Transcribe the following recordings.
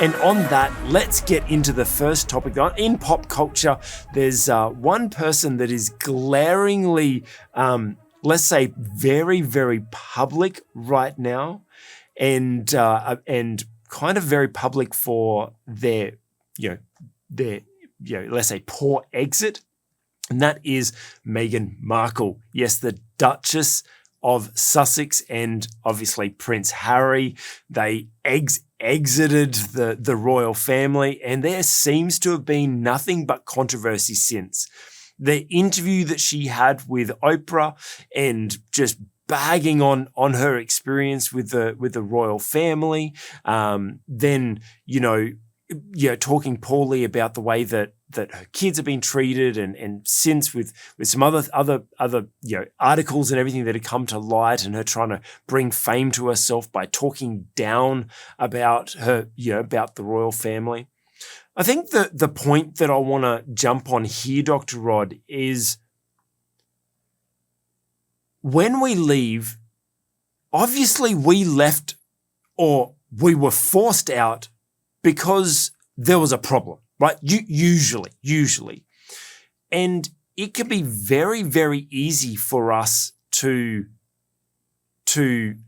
And on that, let's get into the first topic. In pop culture, there's one person that is glaringly, let's say, very, very public right now, and kind of very public for their let's say, poor exit, and that is Meghan Markle. Yes, the Duchess of Sussex and obviously Prince Harry. They exited the royal family, and there seems to have been nothing but controversy since. The interview that she had with Oprah and just bagging on her experience with the royal family, then talking poorly about the way that her kids have been treated, and since with some other articles and everything that had come to light, and her trying to bring fame to herself by talking down about her, about the royal family. I think the point that I want to jump on here, Dr. Rod, is when we leave, obviously we left or we were forced out because there was a problem, right? Usually. And it can be very, very easy for us to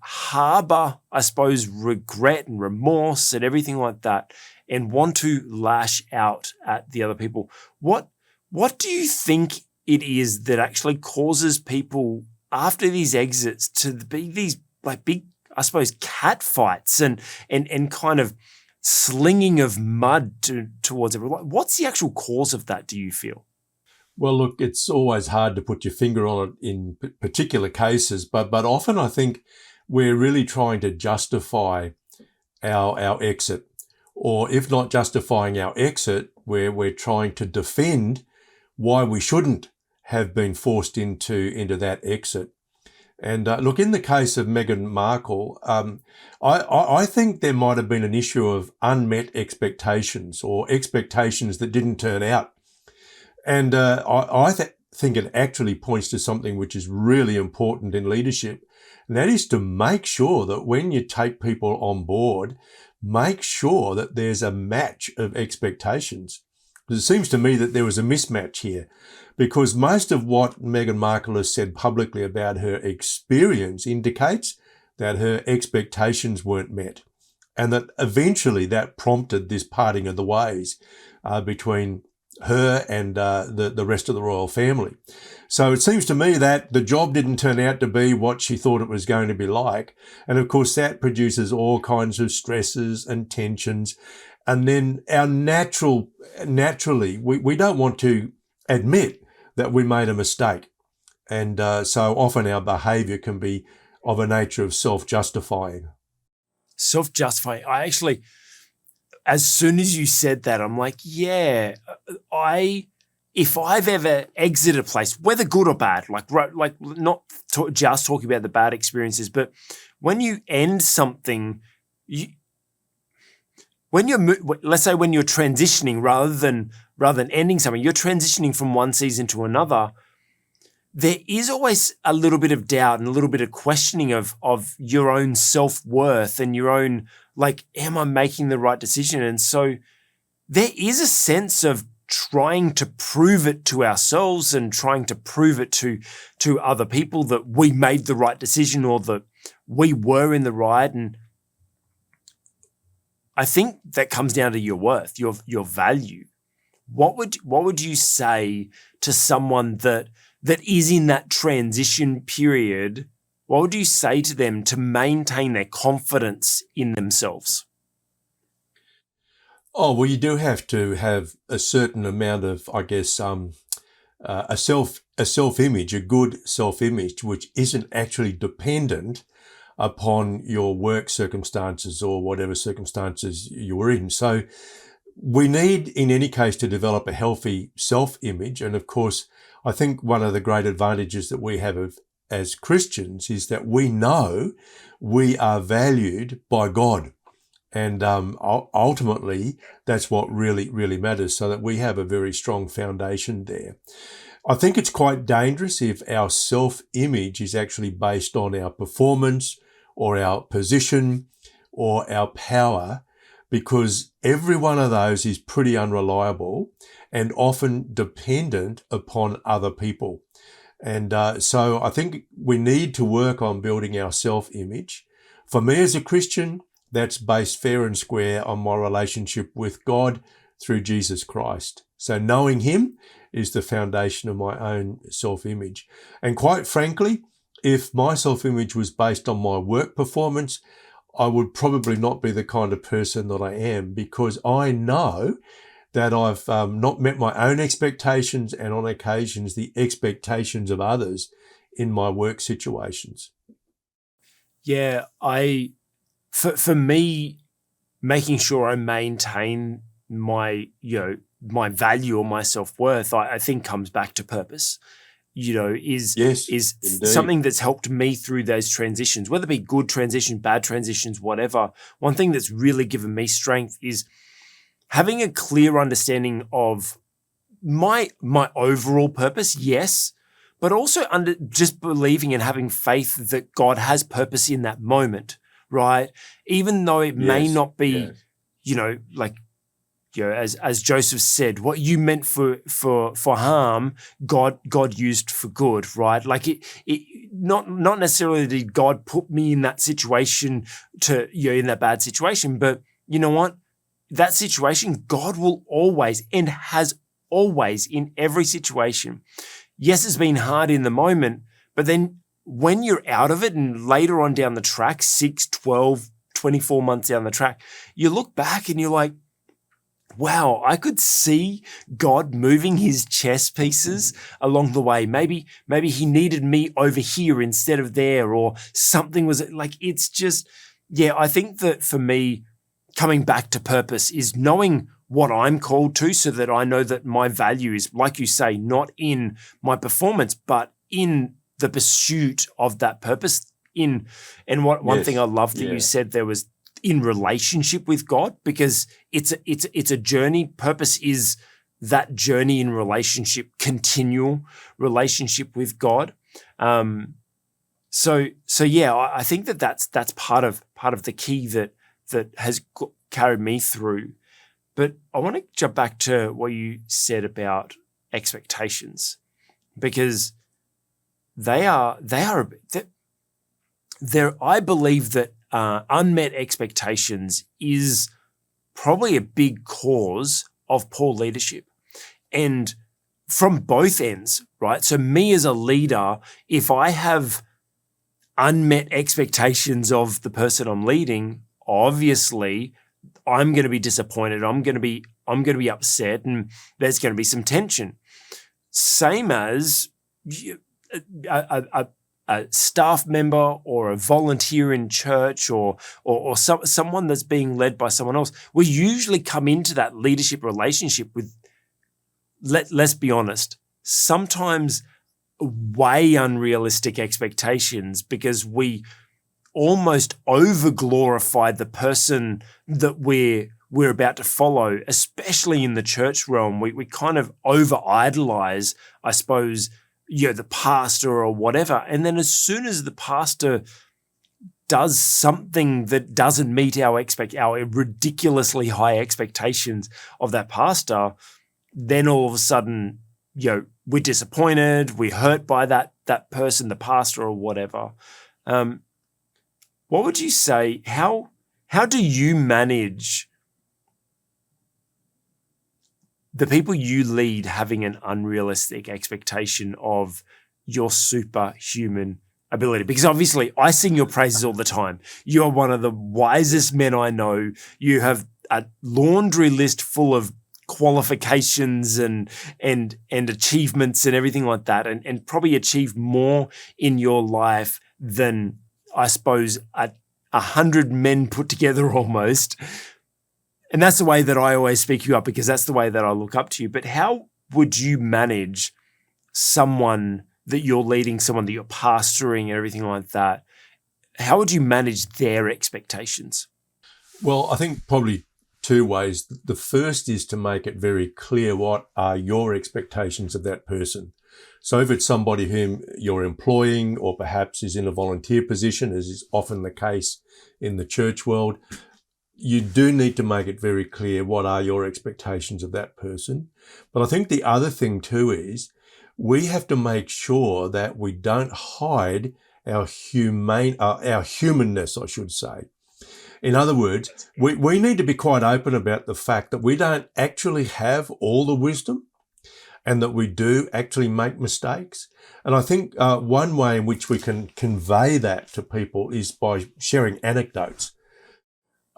harbor, I suppose, regret and remorse and everything like that, and want to lash out at the other people. What do you think it is that actually causes people after these exits to be these like big, I suppose, cat fights and kind of slinging of mud towards everyone? What's the actual cause of that, do you feel? Well, look, it's always hard to put your finger on it in particular cases, but often I think we're really trying to justify our exit, or if not justifying our exit, we're trying to defend why we shouldn't have been forced into that exit. And look, in the case of Meghan Markle, I think there might have been an issue of unmet expectations or expectations that didn't turn out. And I think it actually points to something which is really important in leadership, and that is to make sure that when you take people on board, make sure that there's a match of expectations. It seems to me that there was a mismatch here, because most of what Meghan Markle has said publicly about her experience indicates that her expectations weren't met, and that eventually that prompted this parting of the ways between her and the rest of the royal family. So it seems to me that the job didn't turn out to be what she thought it was going to be like. And of course, that produces all kinds of stresses and tensions. And then naturally, we don't want to admit that we made a mistake. And so often our behavior can be of a nature of self-justifying. Self-justifying. As soon as you said that, I'm like, yeah, if I've ever exited a place, whether good or bad, not just talking about the bad experiences, but when you end something, let's say when you're transitioning rather than ending something, you're transitioning from one season to another, there is always a little bit of doubt and a little bit of questioning of your own self-worth and your own, am I making the right decision? And so there is a sense of trying to prove it to ourselves and trying to prove it to other people that we made the right decision or that we were in the right. And I think that comes down to your worth, your value. What would you say to someone that is in that transition period? What would you say to them to maintain their confidence in themselves? Oh, well, you do have to have a certain amount of, I guess, a self-image, a good self-image, which isn't actually dependent upon your work circumstances or whatever circumstances you were in. So we need, in any case, to develop a healthy self-image. And of course, I think one of the great advantages that we have as Christians is that we know we are valued by God. And ultimately, that's what really, really matters, so that we have a very strong foundation there. I think it's quite dangerous if our self-image is actually based on our performance or our position or our power, because every one of those is pretty unreliable and often dependent upon other people. And so I think we need to work on building our self-image. For me as a Christian, that's based fair and square on my relationship with God through Jesus Christ. So knowing him is the foundation of my own self-image. And quite frankly, if my self-image was based on my work performance, I would probably not be the kind of person that I am, because I know that I've not met my own expectations and on occasions the expectations of others in my work situations. Yeah, for me, making sure I maintain my my value or my self-worth, I think comes back to purpose. Is Indeed. something that's helped me through those transitions, whether it be good transitions, bad transitions, whatever. One thing that's really given me strength is having a clear understanding of my overall purpose, yes, but also just believing and having faith that God has purpose in that moment, right? Even though it may not be, as Joseph said, what you meant for harm, God used for good, right? Like it not necessarily did God put me in that situation in that bad situation, but you know what? That situation, God will always and has always in every situation. Yes, it's been hard in the moment, but then when you're out of it and later on down the track, 6, 12, 24 months down the track, you look back and you're like, wow, I could see God moving his chess pieces along the way. Maybe he needed me over here instead of there, or something was like, it's just, I think that for me, coming back to purpose is knowing what I'm called to, so that I know that my value is, like you say, not in my performance, but in the pursuit of that purpose. One thing I love that you said there was in relationship with God, because it's a journey. Purpose is that journey in relationship, continual relationship with God. So I think that's part of the key that has carried me through. But I want to jump back to what you said about expectations, because I believe that unmet expectations is probably a big cause of poor leadership, and from both ends, right? So me as a leader, if I have unmet expectations of the person I'm leading, obviously I'm going to be disappointed. I'm going to be upset, and there's going to be some tension. Same as a staff member or a volunteer in church or someone that's being led by someone else. We usually come into that leadership relationship with, let's be honest, sometimes way unrealistic expectations, because we almost over-glorify the person that we're about to follow, especially in the church realm. We kind of over-idolize, I suppose, the pastor or whatever. And then as soon as the pastor does something that doesn't meet our ridiculously high expectations of that pastor, then all of a sudden, we're disappointed, we're hurt by that person, the pastor or whatever. What would you say? How do you manage the people you lead having an unrealistic expectation of your superhuman ability? Because obviously I sing your praises all the time. You are one of the wisest men I know. You have a laundry list full of qualifications and achievements and everything like that, and probably achieved more in your life than, I suppose, 100 men put together almost. And that's the way that I always speak you up, because that's the way that I look up to you. But how would you manage someone that you're leading, someone that you're pastoring and everything like that? How would you manage their expectations? Well, I think probably two ways. The first is to make it very clear what are your expectations of that person. So if it's somebody whom you're employing, or perhaps is in a volunteer position, as is often the case in the church world, you do need to make it very clear what are your expectations of that person. But I think the other thing too is we have to make sure that we don't hide our humanness, I should say. In other words, we need to be quite open about the fact that we don't actually have all the wisdom and that we do actually make mistakes. And I think one way in which we can convey that to people is by sharing anecdotes.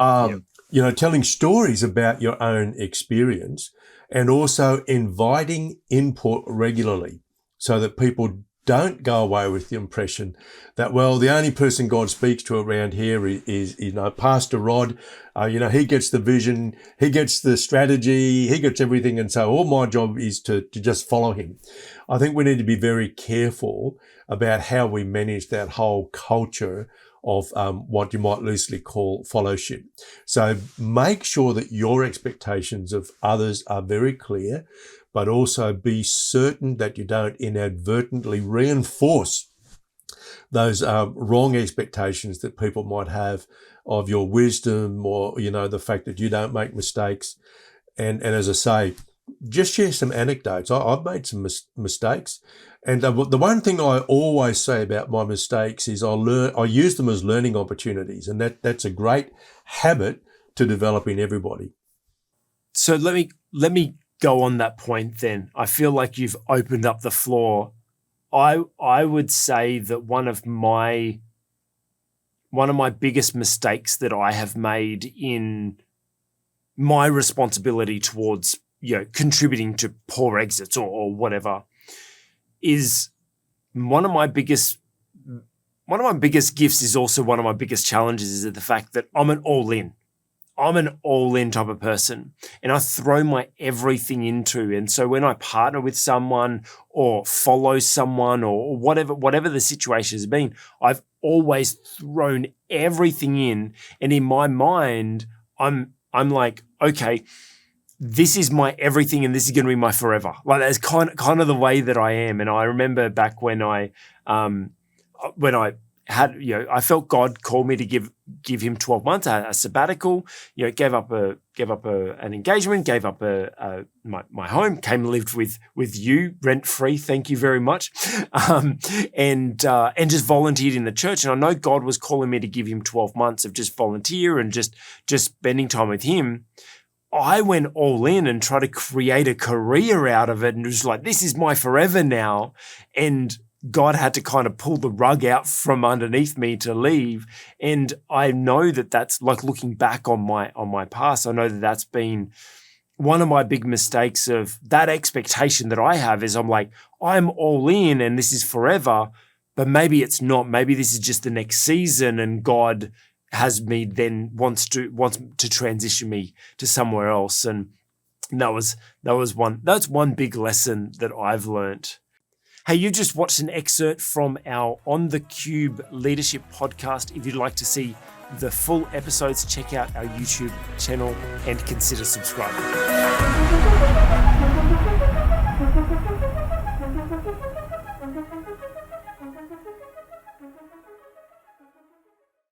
Telling stories about your own experience and also inviting input regularly so that people don't go away with the impression that, well, the only person God speaks to around here is Pastor Rod. He gets the vision, he gets the strategy, he gets everything. And so all my job is to just follow him. I think we need to be very careful about how we manage that whole culture of what you might loosely call fellowship. So make sure that your expectations of others are very clear, but also be certain that you don't inadvertently reinforce those wrong expectations that people might have of your wisdom or, the fact that you don't make mistakes. And as I say, just share some anecdotes. I've made some mistakes. And the one thing I always say about my mistakes is I use them as learning opportunities. And that's a great habit to develop in everybody. So let me go on that point then. I feel like you've opened up the floor. I would say that one of my biggest mistakes that I have made in my responsibility towards contributing to poor exits or whatever is one of my biggest gifts is also one of my biggest challenges is the fact that I'm an all-in type of person and I throw my everything into. And so when I partner with someone or follow someone or whatever the situation has been, I've always thrown everything in. And in my mind, I'm like, okay, this is my everything and this is going to be my forever. Like that's kind of the way that I am. And I remember back when I had, I felt God called me to give him 12 months, a sabbatical, gave up an engagement, gave up my home, came and lived with you rent free. Thank you very much. And just volunteered in the church. And I know God was calling me to give him 12 months of just volunteer and just spending time with him. I went all in and tried to create a career out of it and was like, this is my forever now. And God had to kind of pull the rug out from underneath me to leave. And I know that that's like looking back on my past. I know that that's been one of my big mistakes of that expectation that I have is I'm like, I'm all in and this is forever, but maybe it's not. Maybe this is just the next season and God has me then wants to transition me to somewhere else. And that's one big lesson that I've learned. Hey, you just watched an excerpt from our On the Cube Leadership podcast. If you'd like to see the full episodes, check out our YouTube channel and consider subscribing.